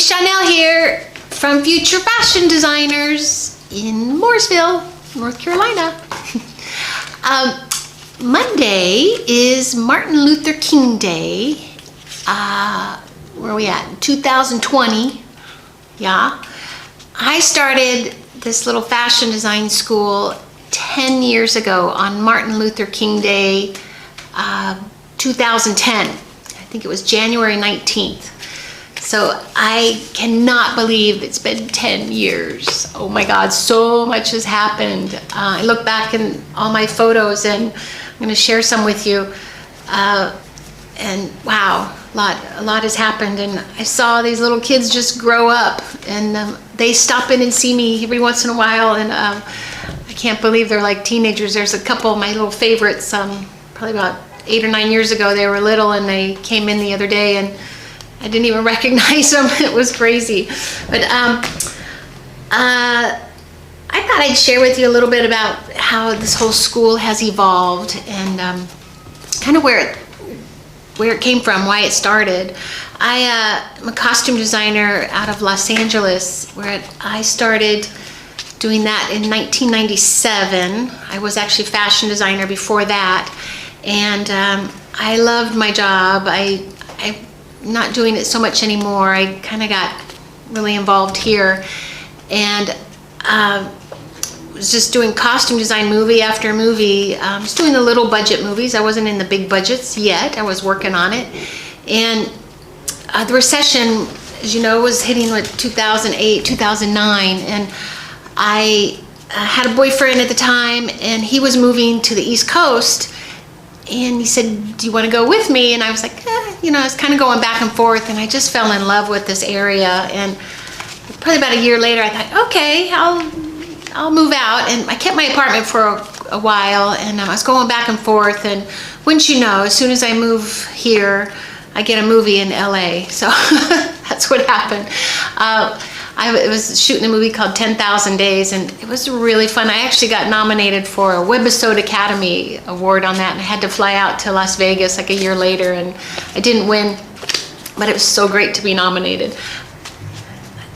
Shawnelle here from Future Fashion Designers in Mooresville, North Carolina. Monday is Martin Luther King Day. Where are we at? 2020. Yeah. I started this little fashion design school 10 years ago on Martin Luther King Day, 2010. I think it was January 19th. So I cannot believe it's been 10 years. Oh my God, so much has happened. I look back in all my photos and I'm going to share some with you. And wow, a lot has happened. And I saw these little kids just grow up, and they stop in and see me every once in a while. And I can't believe they're like teenagers. There's a couple of my little favorites, probably about 8 or 9 years ago. They were little and they came in the other day and I didn't even recognize them. It was crazy. But I thought I'd share with you a little bit about how this whole school has evolved and kind of where it came from, why it started. I'm a costume designer out of Los Angeles, where I started doing that in 1997. I was actually a fashion designer before that, and I loved my job. I'm not doing it so much anymore. I kind of got really involved here, and was just doing costume design movie after movie. I was doing the little budget movies. I wasn't in the big budgets yet. I was working on it. And the recession, as you know, was hitting like 2008, 2009. And I had a boyfriend at the time, and he was moving to the East Coast. And he said, "Do you want to go with me?" And I was like, I was kind of going back and forth. And I just fell in love with this area. And probably about a year later, I thought, okay, I'll move out. And I kept my apartment for a while, and I was going back and forth, and wouldn't you know, as soon as I move here, I get a movie in LA. So that's what happened. I was shooting a movie called 10,000 Days, and it was really fun. I actually got nominated for a Webisode Academy Award on that, and I had to fly out to Las Vegas like a year later, and I didn't win, but it was so great to be nominated.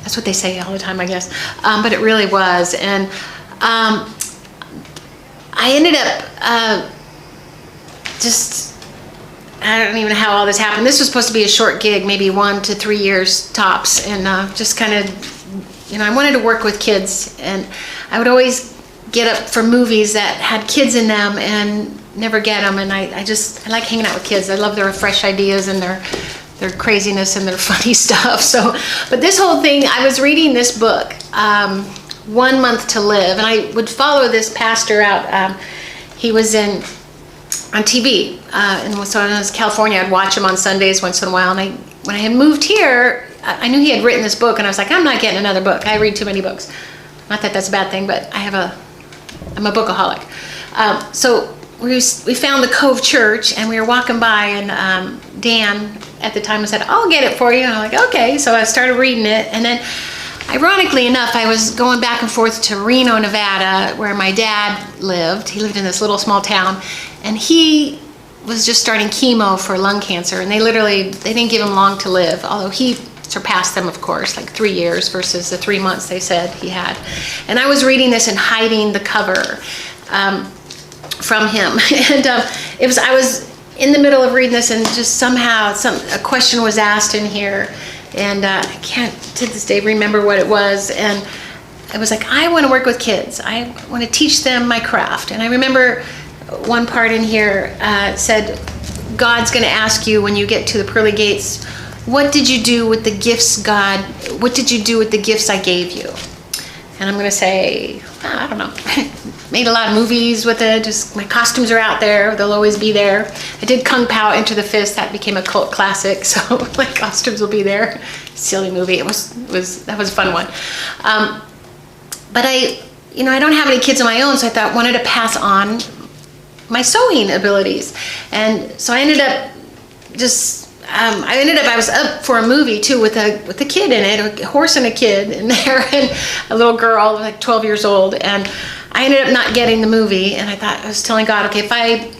That's what they say all the time, I guess. But it really was. And I ended up I don't even know how all this happened. This was supposed to be a short gig, maybe 1 to 3 years tops. And just kind of, I wanted to work with kids. And I would always get up for movies that had kids in them and never get them. And I like hanging out with kids. I love their fresh ideas and their craziness and their funny stuff. So, but this whole thing, I was reading this book, 1 Month to Live, and I would follow this pastor out. He was on TV, and so when I was in California, I'd watch him on Sundays once in a while. And when I had moved here, I knew he had written this book, and I was like, I'm not getting another book. I read too many books. Not that that's a bad thing, but I'm a bookaholic. So we found the Cove Church, and we were walking by, and Dan at the time said, "I'll get it for you." And I'm like, okay. So I started reading it, and then ironically enough, I was going back and forth to Reno, Nevada, where my dad lived. He lived in this little small town, and he was just starting chemo for lung cancer, and they didn't give him long to live, although he surpassed them, of course, like 3 years versus the 3 months they said he had. And I was reading this and hiding the cover from him. And I was in the middle of reading this, and just somehow a question was asked in here, and I can't to this day remember what it was. And it was like, I want to work with kids. I want to teach them my craft. And I remember one part in here said, God's going to ask you when you get to the pearly gates, what did you do with the gifts, God? What did you do with the gifts I gave you? And I'm going to say, I don't know. Made a lot of movies with it. Just my costumes are out there. They'll always be there. I did Kung Pao Enter the Fist. That became a cult classic. So my costumes will be there. Silly movie. That was a fun one. But I don't have any kids of my own, so I thought I wanted to pass on my sewing abilities. And so I ended up I was up for a movie too with a kid in it, a horse and a kid in there, and a little girl like 12 years old. And I ended up not getting the movie, and I was telling God, okay, if I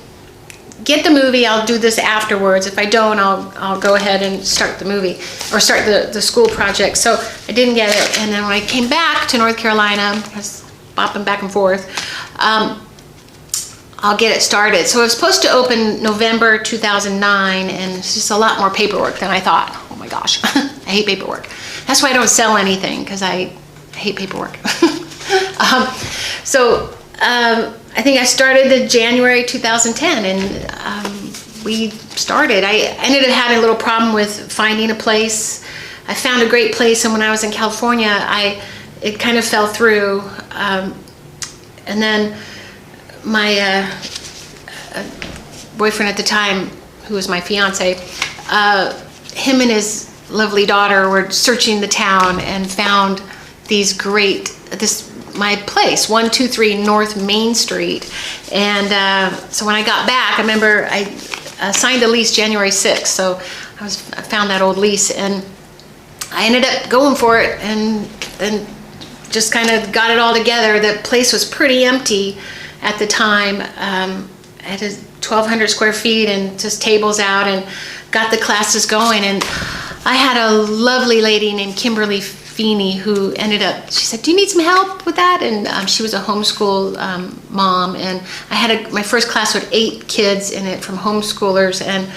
get the movie, I'll do this afterwards. If I don't, I'll go ahead and start the movie or start the school project. So I didn't get it. And then when I came back to North Carolina, I was bopping back and forth, I'll get it started. So it was supposed to open November 2009, and it's just a lot more paperwork than I thought. Oh my gosh, I hate paperwork. That's why I don't sell anything, because I hate paperwork. I think I started in January 2010, and we started. I ended up having a little problem with finding a place. I found a great place, and when I was in California, it kind of fell through. And then my boyfriend at the time, who was my fiance, him and his lovely daughter were searching the town and found my place, 123 North Main Street. And so when I got back, I remember I signed the lease January 6th. So I found that old lease, and I ended up going for it, and just kind of got it all together. The place was pretty empty at the time. I had 1,200 square feet and just tables out, and got the classes going. And I had a lovely lady named Kimberly Feeney who ended up, she said, "Do you need some help with that?" And she was a homeschool mom, and I had my first class with 8 kids in it from homeschoolers, and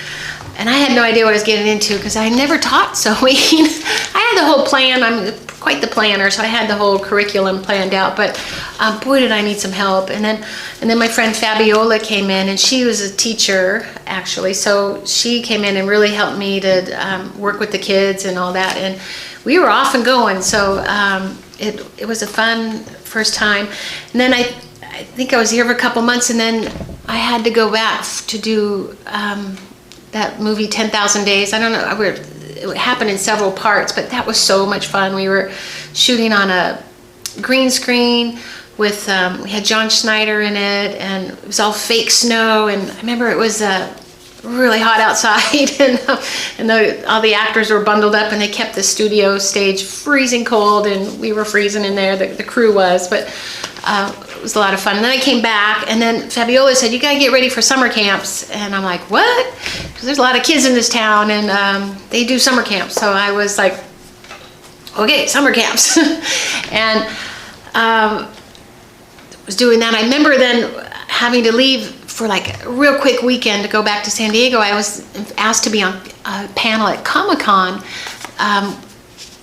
I had no idea what I was getting into, because I never taught sewing. I had the whole plan. I'm quite the planner, so I had the whole curriculum planned out, but boy, did I need some help. And then my friend Fabiola came in, and she was a teacher, actually, so she came in and really helped me to work with the kids and all that, and we were off and going. So it was a fun first time. And then I think I was here for a couple months, and then I had to go back to do that movie 10,000 Days. I don't know, it happened in several parts, but that was so much fun. We were shooting on a green screen with, we had John Schneider in it, and it was all fake snow, and I remember it was really hot outside, and all the actors were bundled up, and they kept the studio stage freezing cold, and we were freezing in there, the crew was, but it was a lot of fun. And then I came back, and then Fabiola said, "You gotta get ready for summer camps." And I'm like, "What?" Because there's a lot of kids in this town, and they do summer camps. So I was like, okay, summer camps. And was doing that. I remember then having to leave for like a real quick weekend to go back to San Diego. I was asked to be on a panel at Comic-Con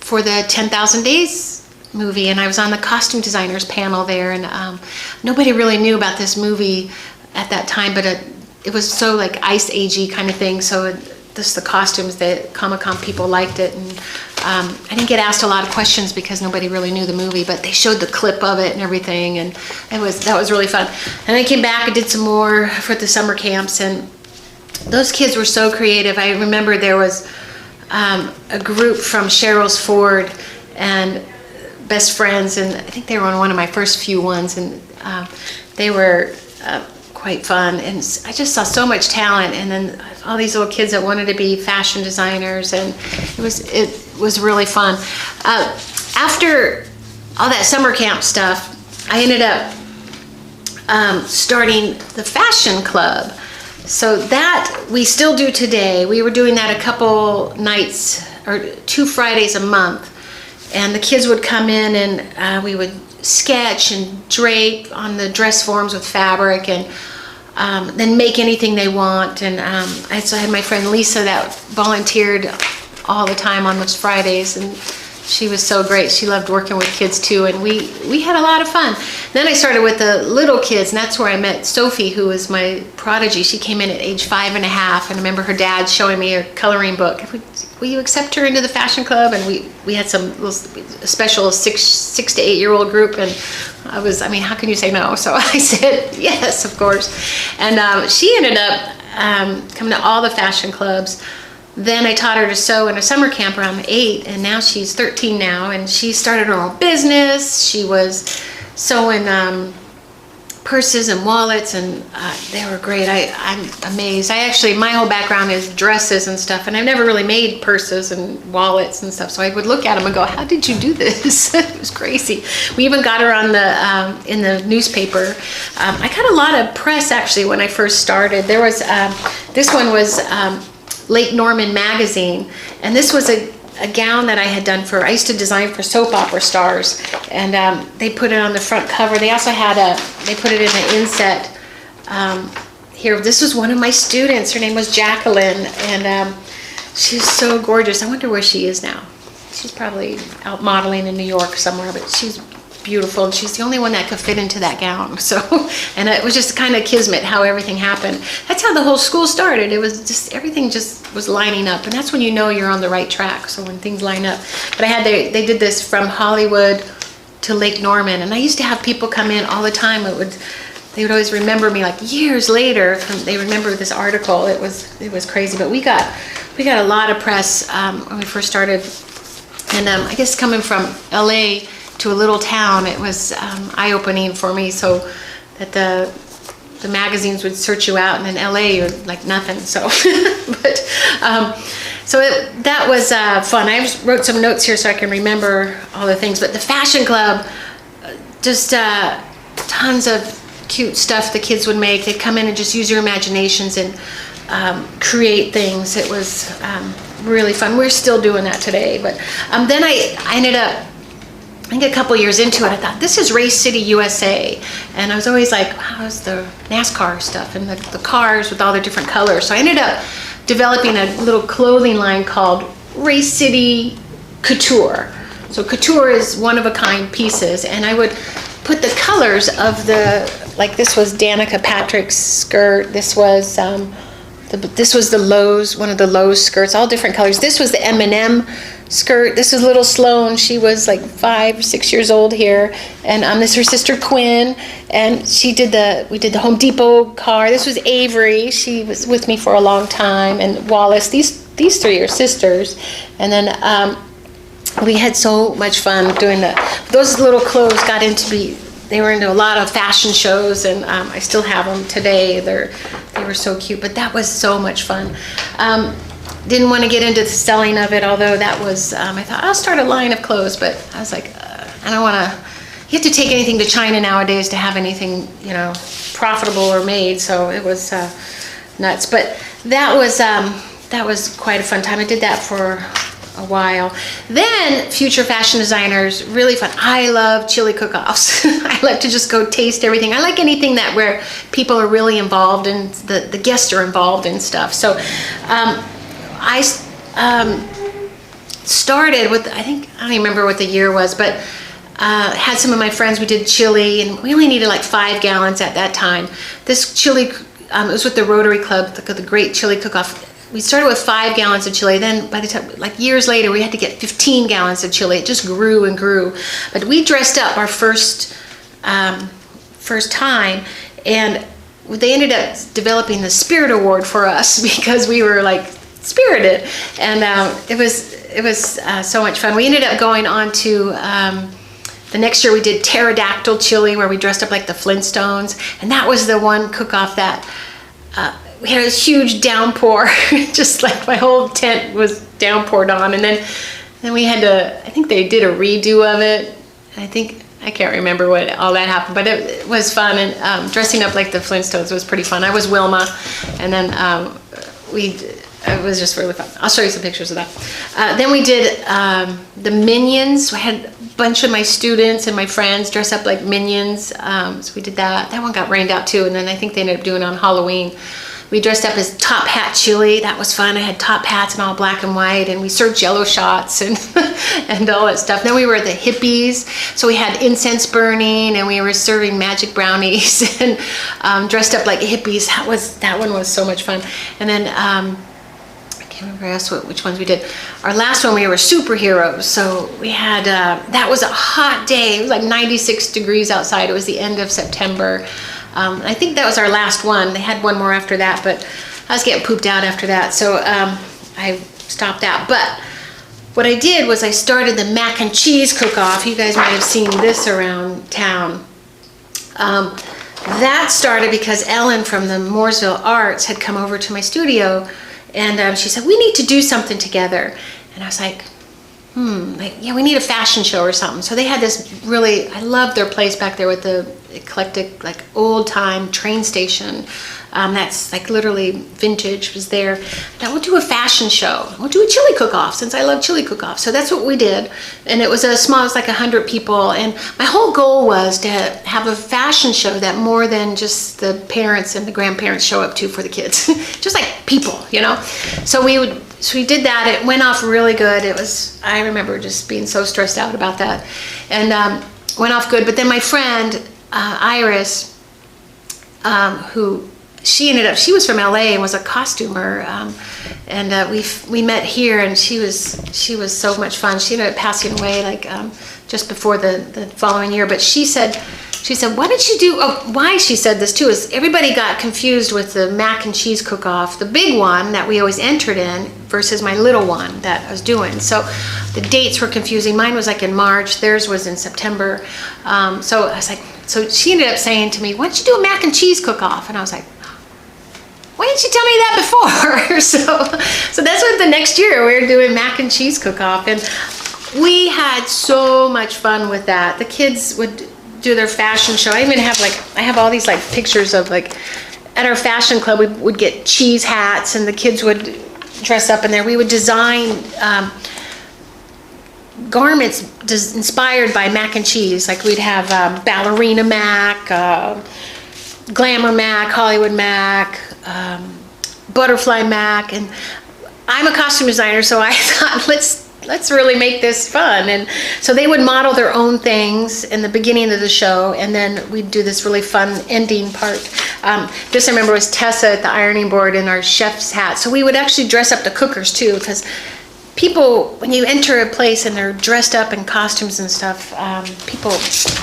for the 10,000 Days movie, and I was on the costume designers panel there, and nobody really knew about this movie at that time, but it was so like Ice Agey kind of thing, so just the costumes, the Comic-Con people liked it, and I didn't get asked a lot of questions because nobody really knew the movie, but they showed the clip of it and everything, and that was really fun. And I came back and did some more for the summer camps, and those kids were so creative. I remember there was a group from Cheryl's Ford and Best Friends, and I think they were on one of my first few ones, and they were quite fun, and I just saw so much talent, and then all these little kids that wanted to be fashion designers, and it was really fun. After all that summer camp stuff, I ended up starting the fashion club. So that we still do today. We were doing that a couple nights, or 2 Fridays a month, and the kids would come in, and we would sketch and drape on the dress forms with fabric, and then make anything they want. And I also had my friend Lisa that volunteered all the time on those Fridays, and she was so great. She loved working with kids too, and we had a lot of fun. Then I started with the little kids, and that's where I met Sophie, who was my prodigy. She came in at age 5 and a half, and I remember her dad showing me a coloring book. Will you accept her into the fashion club? And we had some little special 6 to 8 year old group, and I mean, how can you say no? So I said yes, of course. And she ended up coming to all the fashion clubs. Then I taught her to sew in a summer camp around 8, and now she's 13 now, and she started her own business. She was sewing purses and wallets, and they were great. I'm amazed. My whole background is dresses and stuff, and I've never really made purses and wallets and stuff, so I would look at them and go, how did you do this? It was crazy. We even got her on the in the newspaper. I got a lot of press actually when I first started. There was this one was Lake Norman magazine, and this was a gown that I had done I used to design for soap opera stars, and they put it on the front cover. They also had they put it in the inset here. This was one of my students. Her name was Jacqueline, and she's so gorgeous. I wonder where she is now. She's probably out modeling in New York somewhere, but she's beautiful, and she's the only one that could fit into that gown. So, and it was just kind of kismet how everything happened. That's how the whole school started. It was just, everything just was lining up, and that's when you know you're on the right track. So when things line up. But they did this from Hollywood to Lake Norman, and I used to have people come in all the time. They would always remember me like years later. They remember this article. It was crazy. But we got a lot of press when we first started, and I guess coming from LA to a little town, it was eye-opening for me, so that the magazines would search you out, and in LA you're like nothing. So but that was fun. I wrote some notes here so I can remember all the things. But the fashion club, just tons of cute stuff the kids would make. They'd come in and just use your imaginations and create things. It was really fun. We're still doing that today. But then I ended up, I think a couple years into it, I thought, this is Race City, USA. And I was always like, how's the NASCAR stuff and the cars with all the different colors. So I ended up developing a little clothing line called Race City Couture. So Couture is one-of-a-kind pieces, and I would put the colors of like this was Danica Patrick's skirt. This was the Lowe's, one of the Lowe's skirts, all different colors. This was the M&M skirt. This is little Sloan. She was like 5 or 6 years old here, and this is her sister Quinn, and we did the Home Depot car. This was Avery. She was with me for a long time, and Wallace. These three are sisters, and then we had so much fun doing those little clothes. They were into a lot of fashion shows, and I still have them today. They were so cute, but that was so much fun. Didn't want to get into the selling of it, although that was, I thought I'll start a line of clothes, but I was like, I don't want to, you have to take anything to China nowadays to have anything, profitable or made, so it was nuts. But that was quite a fun time. I did that for a while. Then Future Fashion Designers, really fun. I love chili cook-offs. I like to just go taste everything. I like anything where people are really involved and the guests are involved in stuff. So I started with, I don't even remember what the year was, but had some of my friends, we did chili, and we only needed like 5 gallons at that time. This chili, it was with the Rotary Club, the Great Chili Cookoff. We started with 5 gallons of chili. Then by the time, like years later, we had to get 15 gallons of chili. It just grew and grew. But we dressed up our first time, and they ended up developing the Spirit Award for us because we were like spirited, and it was so much fun. We ended up going on to the next year. We did pterodactyl chili, where we dressed up like the Flintstones, and that was the one cook-off that we had a huge downpour, just like my whole tent was downpoured on, and then we had to, I think they did a redo of it. I can't remember what all that happened, but it was fun, and dressing up like the Flintstones was pretty fun. I was Wilma, and then it was just really fun. I'll show you some pictures of that. Then we did the Minions. I had a bunch of my students and my friends dress up like Minions, so we did that. That one got rained out too, and then I think they ended up doing it on Halloween. We dressed up as Top Hat Chili. That was fun. I had top hats and all black and white, and we served Jello shots and and all that stuff. Then we were the hippies, so we had incense burning, and we were serving magic brownies and dressed up like hippies. That one was so much fun. And then I can't remember which ones we did. Our last one, we were superheroes. So we had that was a hot day. It was like 96 degrees outside. It was the end of September. I think that was our last one. They had one more after that, but I was getting pooped out after that, so I stopped that. But what I did was I started the mac and cheese cook-off. You guys might have seen this around town. that started because Ellen from the Mooresville Arts had come over to my studio, and she said, we need to do something together. And I was like, yeah, we need a fashion show or something. So they had this really, I loved their place back there with the eclectic, like old time train station. That's like literally vintage was there. Now we'll do a fashion show. We'll do a chili cook-off since I love chili cook-off. So that's what we did. And it was a small, it was like 100 people. And my whole goal was to have a fashion show that more than just the parents and the grandparents show up to for the kids. Just like people, you know? So we did that. It went off really good. It was, I remember just being so stressed out about that. And went off good. But then my friend, Iris, who she was from LA and was a costumer, and we met here, and she was so much fun. She ended up passing away like just before the following year. But she said, why did you do, why she said this too is everybody got confused with the mac and cheese cook-off, the big one that we always entered in versus my little one that I was doing. So the dates were confusing. Mine was like in March, theirs was in September. So I was like, so she ended up saying to me, why don't you do a mac and cheese cook-off? And I was like, why didn't you tell me that before? So that's what the next year we were doing mac and cheese cook-off, and we had so much fun with that. The kids would do their fashion show. I even have I have all these like pictures of like at our fashion club, we would get cheese hats and the kids would dress up in there. We would design garments inspired by mac and cheese. Like we'd have ballerina mac, glamour mac, Hollywood mac, butterfly mac. And I'm a costume designer, so I thought let's really make this fun. And so they would model their own things in the beginning of the show, and then we'd do this really fun ending part. This I remember was Tessa at the ironing board in our chef's hat. So we would actually dress up the cookers too, because people, when you enter a place and they're dressed up in costumes and stuff, people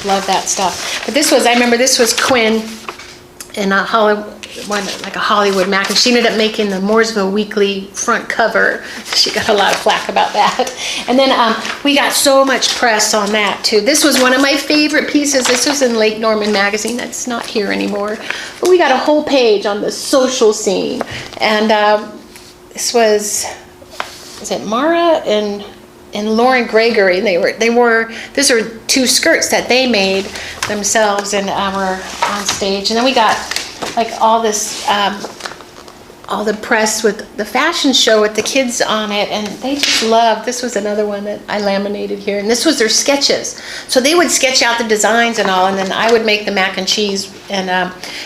love that stuff. But I remember this was Quinn in a Hollywood mac, and she ended up making the Mooresville Weekly front cover. She got a lot of flack about that. And then we got so much press on that too. This was one of my favorite pieces. This was in Lake Norman magazine. That's not here anymore. But we got a whole page on the social scene. And this was it Mara and Lauren Gregory? These are two skirts that they made themselves and were on stage. And then we got like all this, all the press with the fashion show with the kids on it, and they just loved. This was another one that I laminated here, and this was their sketches. So they would sketch out the designs and all, and then I would make the mac and cheese, and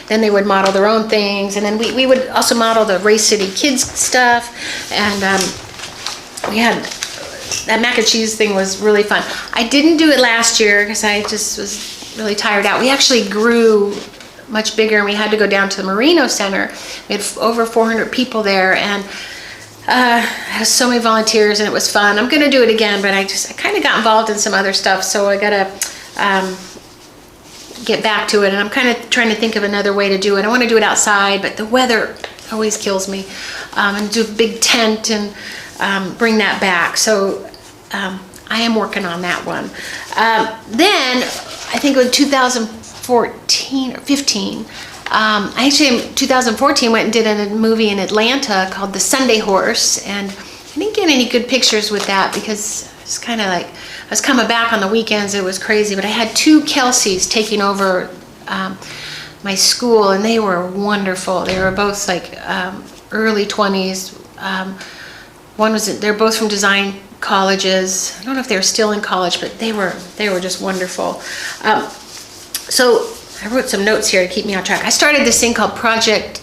then they would model their own things, and then we would also model the Race City Kids stuff, and we had that mac and cheese thing was really fun. I didn't do it last year because I just was really tired out. We actually grew much bigger, and we had to go down to the Merino Center. We had over 400 people there, and I had so many volunteers, and it was fun. I'm gonna do it again, but I kind of got involved in some other stuff, so I gotta get back to it, and I'm kind of trying to think of another way to do it. I want to do it outside, but the weather always kills me, and do a big tent and bring that back. So I am working on that one. Then I think in 2014 or 15, I actually in 2014 went and did a movie in Atlanta called The Sunday Horse, and I didn't get any good pictures with that because it's kind of like I was coming back on the weekends. It was crazy, but I had two Kelseys taking over my school, and they were wonderful. They were both like early 20s. They're both from design colleges. I don't know if they were still in college, but they were just wonderful. So I wrote some notes here to keep me on track. I started this thing called Project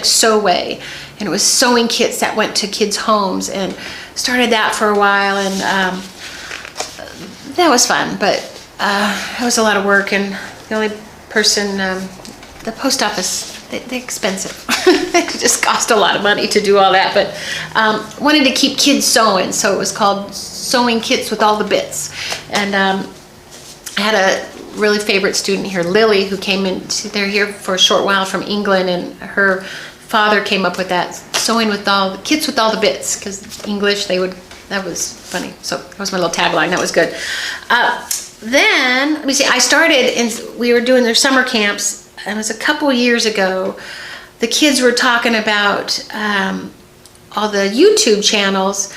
Sew Way, and it was sewing kits that went to kids' homes, and started that for a while, and that was fun, but it was a lot of work, and the only person, the post office, they're expensive. It just cost a lot of money to do all that, but wanted to keep kids sewing, so it was called Sewing Kits with All the Bits. And I had a really favorite student here, Lily, who came in. They're here for a short while from England, and her father came up with that, sewing with all the kits with all the bits, because English, that was funny. So that was my little tagline. That was good. then, let me see, I started, and we were doing their summer camps, and it was a couple years ago. The kids were talking about all the YouTube channels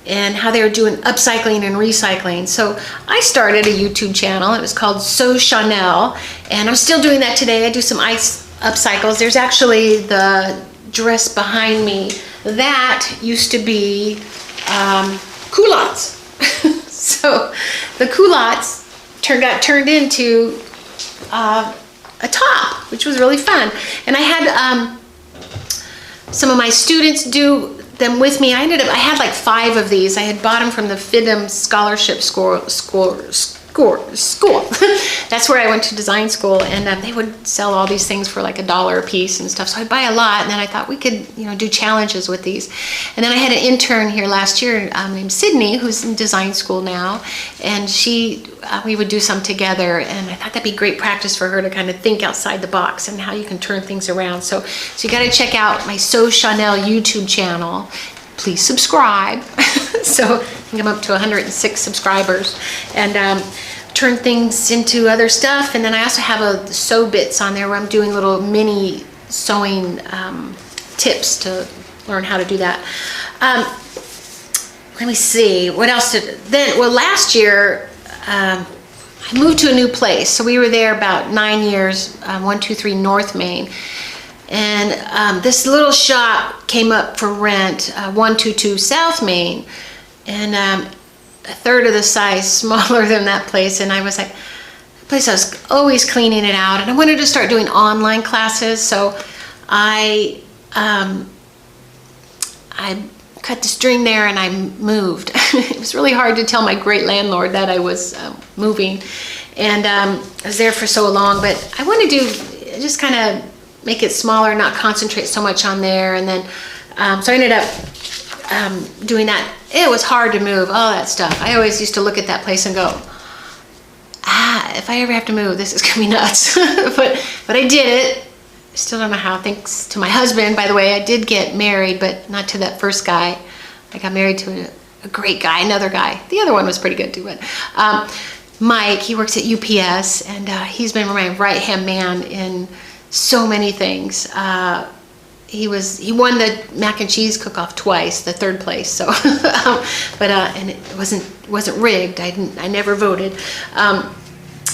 and how they were doing upcycling and recycling. So I started a YouTube channel. It was called So Shawnelle, and I'm still doing that today. I do some ice upcycles. There's actually the dress behind me. That used to be culottes. So the culottes got turned into a top, which was really fun. And I had some of my students do them with me. I had like 5 of these. I had bought them from the FIDM scholarship school. That's where I went to design school, and they would sell all these things for like $1 a piece and stuff. So I'd buy a lot, and then I thought we could, do challenges with these. And then I had an intern here last year named Sydney, who's in design school now, and we would do some together. And I thought that'd be great practice for her to kind of think outside the box and how you can turn things around. So you got to check out my So Shawnelle YouTube channel. Please subscribe. So I think I'm up to 106 subscribers, and turn things into other stuff. And then I also have a sew bits on there where I'm doing little mini sewing tips to learn how to do that. Let me see, what else last year I moved to a new place. So we were there about 9 years, 123 North Main. And this little shop came up for rent, 122 South Main, and a third of the size smaller than that place. And I was like, the place, I was always cleaning it out, and I wanted to start doing online classes. So I cut the string there and I moved. It was really hard to tell my great landlord that I was moving, and I was there for so long. But I wanted to just kind of make it smaller, not concentrate so much on there. And then so I ended up doing that. It was hard to move, all that stuff. I always used to look at that place and go, if I ever have to move, this is gonna be nuts. but I did it. Still don't know how, thanks to my husband. By the way, I did get married, but not to that first guy. I got married to a great guy, another guy. The other one was pretty good too, but Mike, he works at UPS, and he's been my right-hand man in so many things. He won the mac and cheese cook-off twice, the 3rd place. So, and it wasn't rigged. I never voted,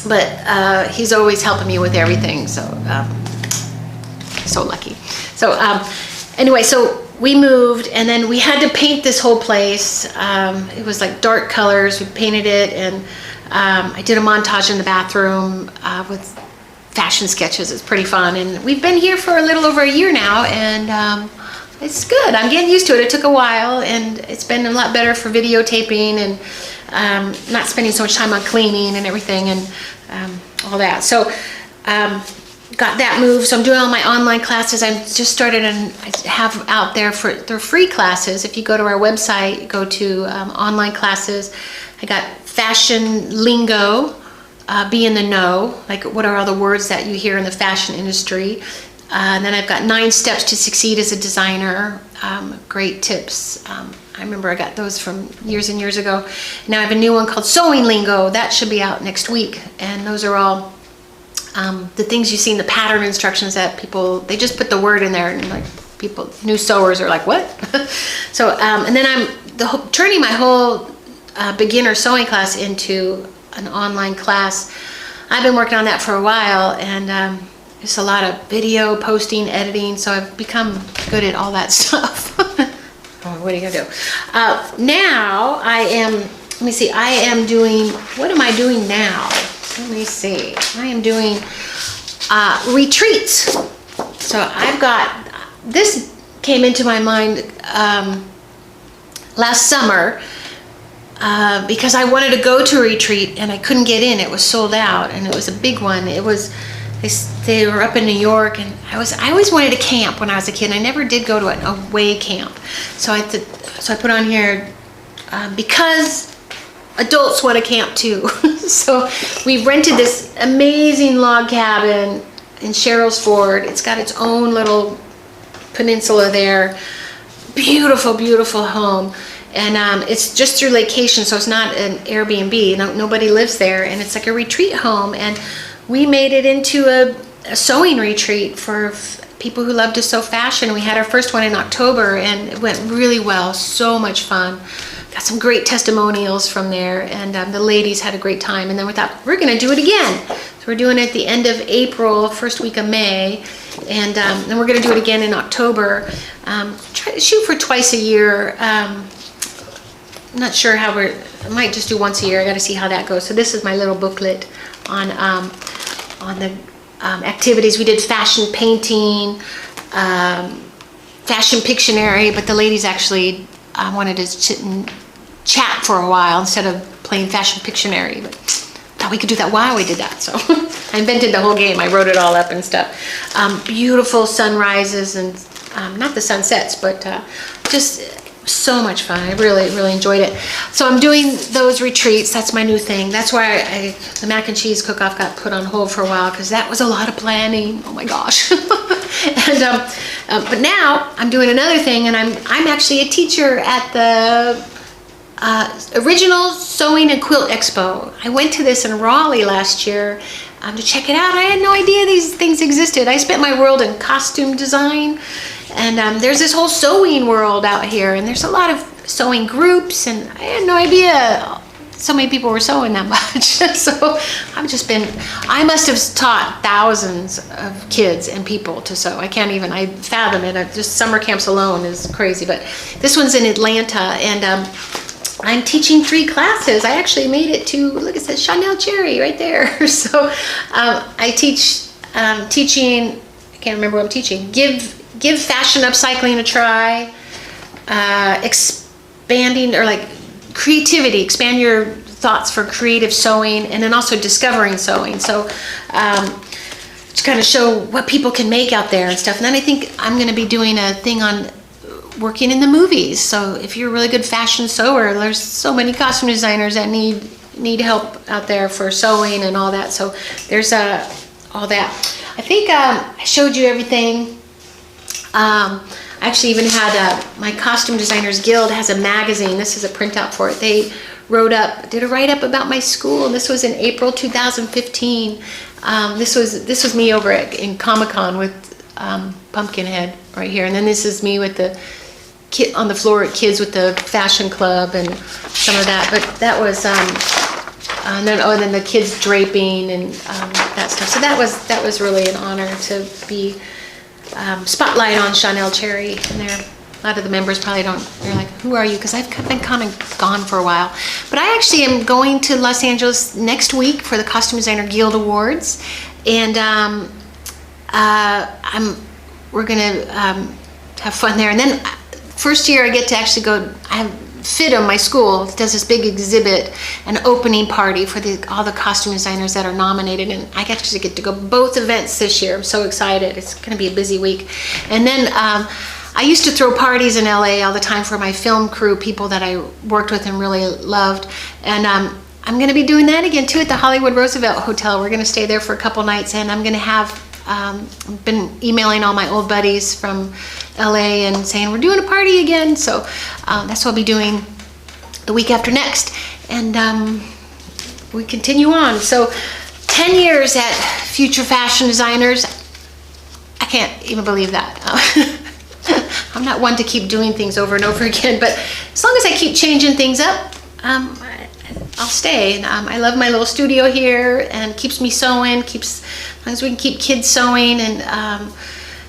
but he's always helping me with everything. So lucky. So anyway, so we moved, and then we had to paint this whole place. It was like dark colors. We painted it, and I did a montage in the bathroom with fashion sketches. It's pretty fun, and we've been here for a little over a year now, and it's good. I'm getting used to it. It took a while, and it's been a lot better for videotaping and not spending so much time on cleaning and everything, and all that. So got that moved. So I'm doing all my online classes. I just started, and I have out there they're free classes. If you go to our website, go to online classes. I got fashion lingo. Be in the know, like what are all the words that you hear in the fashion industry. And then I've got 9 steps to succeed as a designer. Great tips. I remember I got those from years and years ago. Now I have a new one called Sewing Lingo. That should be out next week. And those are all the things you see in the pattern instructions that people, they just put the word in there, and like new sewers are like, what? So, and then I'm turning my whole beginner sewing class into an online class. I've been working on that for a while, and it's a lot of video posting, editing, so I've become good at all that stuff. Oh, what are you gonna do? Now I am, let me see, I am doing, what am I doing now? Let me see, I am doing retreats. So I've got, this came into my mind last summer, because I wanted to go to a retreat and I couldn't get in. It was sold out, and it was a big one. It was, they were up in New York, and I always wanted to camp when I was a kid, and I never did go to an away camp. So I put on here, because adults want to camp too. So we rented this amazing log cabin in Cheryl's Ford. It's got its own little peninsula there. Beautiful, beautiful home. And it's just through Lakeation, so it's not an Airbnb. Nobody lives there, and it's like a retreat home. And we made it into a sewing retreat for people who love to sew fashion. We had our first one in October, and it went really well. So much fun. Got some great testimonials from there, and the ladies had a great time. And then we thought, we're going to do it again. So we're doing it at the end of April, first week of May, and then we're going to do it again in October. Try to shoot for twice a year. I'm not sure how I might just do once a year. I got to see how that goes. So this is my little booklet on the activities. We did fashion painting, fashion Pictionary, but the ladies actually wanted to sit and chat for a while instead of playing fashion Pictionary. But thought we could do that while we did that. So I invented the whole game. I wrote it all up and stuff. Beautiful sunrises and not the sunsets, but just so much fun. I really, really enjoyed it. So I'm doing those retreats. That's my new thing. That's why the mac and cheese cook-off got put on hold for a while, because that was a lot of planning. Oh my gosh. And but now I'm doing another thing, and I'm actually a teacher at the Original Sewing and Quilt Expo. I went to this in Raleigh last year to check it out. I had no idea these things existed. I spent my world in costume design. And there's this whole sewing world out here, and there's a lot of sewing groups, and I had no idea so many people were sewing that much. So I must have taught thousands of kids and people to sew. I can't even fathom it. Just summer camps alone is crazy. But this one's in Atlanta, and I'm teaching 3 classes. I actually made it to, look, it says Shawnelle Cherry right there. So I teach teaching, I can't remember what I'm teaching. Give fashion upcycling a try, expanding, or like creativity, expand your thoughts for creative sewing, and then also discovering sewing. So to kind of show what people can make out there and stuff. And then I think I'm going to be doing a thing on working in the movies. So if you're a really good fashion sewer, there's so many costume designers that need help out there for sewing and all that. So there's all that. I think I showed you everything. I actually even had my Costume Designers Guild has a magazine. This is a printout for it. They did a write-up about my school, and this was in April 2015. This was me over in Comic-Con with Pumpkinhead right here, and then this is me with the kid on the floor at Kids with the Fashion Club and some of that. But that was and then the kids draping and that stuff. So that was really an honor to be spotlight on Shawnelle Cherry. And there, a lot of the members probably they're like, who are you? Because I've been kind of gone for a while. But I actually am going to Los Angeles next week for the Costume Designer Guild Awards. And we're going to have fun there. And then first year I get to actually go, I have FIDM, my school, does this big exhibit, an opening party for all the costume designers that are nominated, and I actually get to go both events this year. I'm so excited. It's going to be a busy week. And then I used to throw parties in LA all the time for my film crew, people that I worked with and really loved. And I'm going to be doing that again too at the Hollywood Roosevelt Hotel. We're going to stay there for a couple nights, and I'm going to have I've been emailing all my old buddies from LA and saying we're doing a party again. So that's what I'll be doing the week after next. And we continue on. So 10 years at Future Fashion Designers. I can't even believe that. I'm not one to keep doing things over and over again, but as long as I keep changing things up, I'll stay. I love my little studio here, and keeps me sewing, as long as we can keep kids sewing and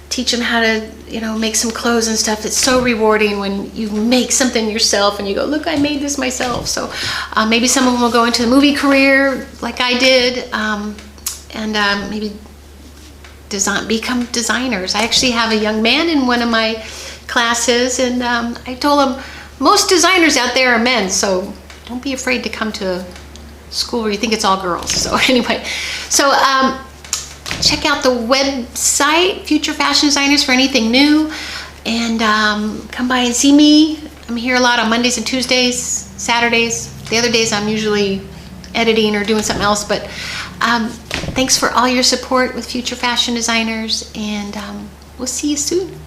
teach them how to, make some clothes and stuff. It's so rewarding when you make something yourself and you go, look, I made this myself. So maybe some of them will go into the movie career like I did, and maybe become designers. I actually have a young man in one of my classes, and I told him most designers out there are men, so don't be afraid to come to school where you think it's all girls. So anyway, so check out the website, Future Fashion Designers, for anything new, and come by and see me. I'm here a lot on Mondays and Tuesdays, Saturdays. The other days I'm usually editing or doing something else, but thanks for all your support with Future Fashion Designers, and we'll see you soon.